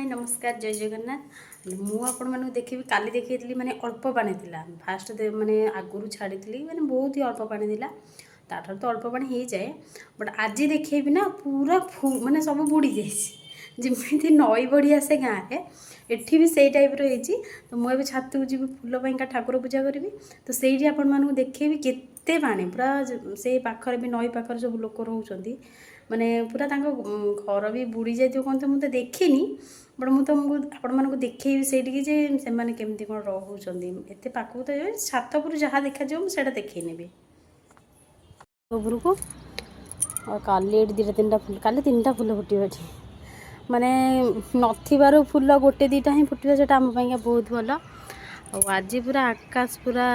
नमस्कार जय जगन्नाथ मु आपण मानू देखी काली देखी माने अल्प पानी थिला फास्ट माने आगुरु छाड़ी माने बहुत ही अल्प पानी थिला ताठर तो अल्प पानी हो जाए बट आज देखेबी ना पूरा माने सब बुड़ी जाइए जमी नई बढ़ी आसे गाँव में एठी भी से टाइप रही तो मुझे छात को जी फूल पाइंका ठाकुर पूजा करी तो सही आपण मानू देखेबी केते पानी पूरा से पाखर भी नई पाखर सब लोक रोचंती माने पूरा घर भी बुड़ी जाए कहते मुझे देखनी बट मुझे आपण मानक देखी से केमती कौन रोचे एत पाखक तो छात पर जहाँ देखा मुझे देखे नेबी उपरक और काली दुटा तीन फुल काली तीन फुल फुटे माने नथिबार फुल गोटे दीटा ही फुटे से आम बहुत भल और आज पूरा आकाश पूरा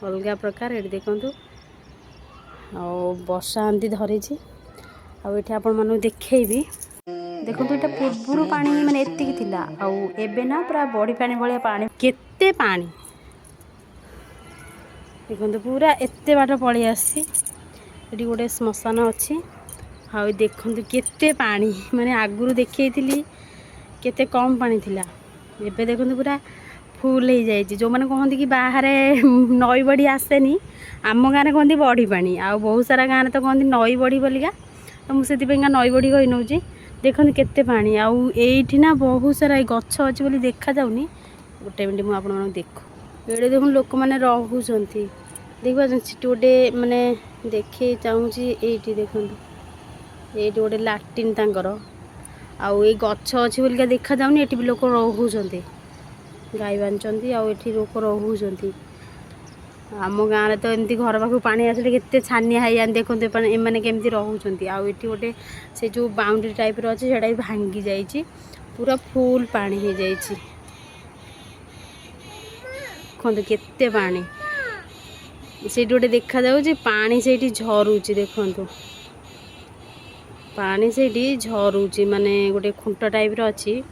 अलग प्रकार ये देखूँ वर्षा आंती धरी आठ आपण मानू देखेबी देखो तो पूर्व पानी माने एतिकी थिला आउ एबे ना पूरा बड़ी पानी भलिया पानी केते पानी देखो तो पूरा एते बाट पड़ी आसी एटी गोटे श्मशान अच्छी आउ देखो केते पानी माने आगुरु देखैथिली केते कम पानी थिला एबे देखो तो पूरा फुल हो जाए जो मैंने कहते कि बाहर नई बड़ी आसेनी आम गाँव में कहते बड़ी पानी आउ बहुत सारा गाँव तो कहते नई बड़ी बोलिका तो मुझे नई बड़ी कही नौ देखते केते पानी आउ एठी ना बहुत सारा गछ अच्छी बोली देखा जाऊनी गोटे मिनट मुझे आप देखो ये देखो लोक मैंने रोचंती देखा गोटे माने देखे चाहूँगी ये देखो ये गोटे लाट्रिन तांकर आउ ये गछ अच्छी बोलिका देखा जाऊनी ये भी लोक रोचंती गाई बांधुंट आठी लोक रोचंती आम गाँव में तो एमती घर पाक पानी आसले केते छानिया है देखो एमने केमती रोचंती आठी गोटे से जो बाउंड्री टाइप अच्छे से भी भांगी जाइए पूरा फुल पानी हो जाइए देखो केते पानी से गोटे देखा जाऊँ पानी से झरुची देखु पानी से झरुची माने गोटे खुंट टाइप अच्छी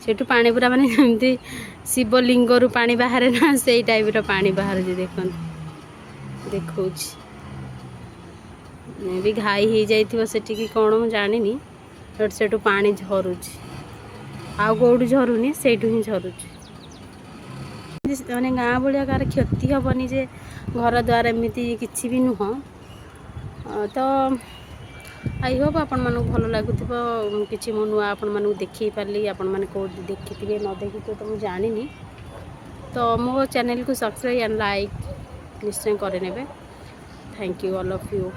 सेठू पानी पूरा माने जमती शिवलिंगरू पानी बाहर ना से टाइप पानी बाहर देखो देखो भी घाई हो जाइए कौन मुझे जानी बट सेठू पानी झरुची आउ कौटू झरुनी से ही झरुची मैंने गाँ भाया कार क्षति हेनी जे घर द्वार एमती किसी भी नुह तो आई होप आपण मानू भल लगुव कि मो नुआ आपण मानू देखी पार्ली आपण मैंने कौट देखी न देखी तो मुझे जानी तो मो चैनल को सब्सक्राइब एंड लाइक निश्चय करे thank you all of you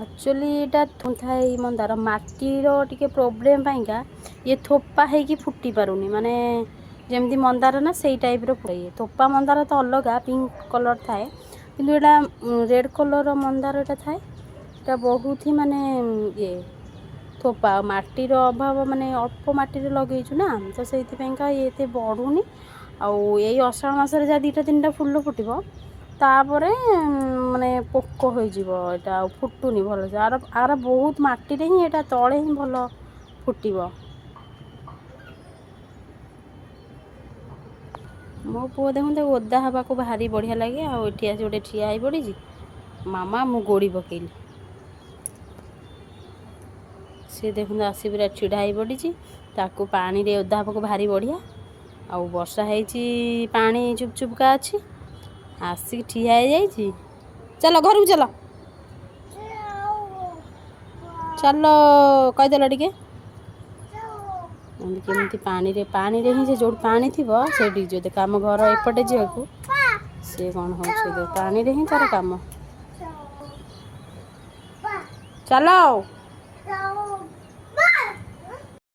actually यहाँ थाई मंदार माटीर टिके प्रोब्लेम पाइंका ये थोपा है फुटी पारुनी माने जमती मंदार ना से टाइप फुटे थोपा मंदार तो अलग पिंक कलर थाए किंतु यहाँ रेड कलर मंदार यहाँ थाए এটা बहुत ही माने ये थोपा माटीर अभाव माने अल्प माटी लगेचु ना तो से ये बढ़ुनी आउ यही अषाढ़ मासरे जहाँ दुटा तीन फुल फुटब तापर माने पोक हो फुटुनी भल से आर बहुत माटी ही यहाँ तले ही भल फुटब मो पुओ देखते ओदा हवा को भारी बढ़िया लगे आठी आसी गोटे ठिया हो पड़ी मामा मु गोड़ी पकेली सी देखते आसी पूरा छिड़ा हो पड़ी ताकू पानी रे ओदा हवा को भारी बढ़िया आउ वर्षा है पानी चुपचुपका अच्छी आसिक ठिया हो जाइए चलो घर को चलो चलो कहीदेल टे केमती पानी रे ही से जो पानी थी से जो देख आम घर एपटे झील सी कौन हो पानी रे ही तार काम चलो।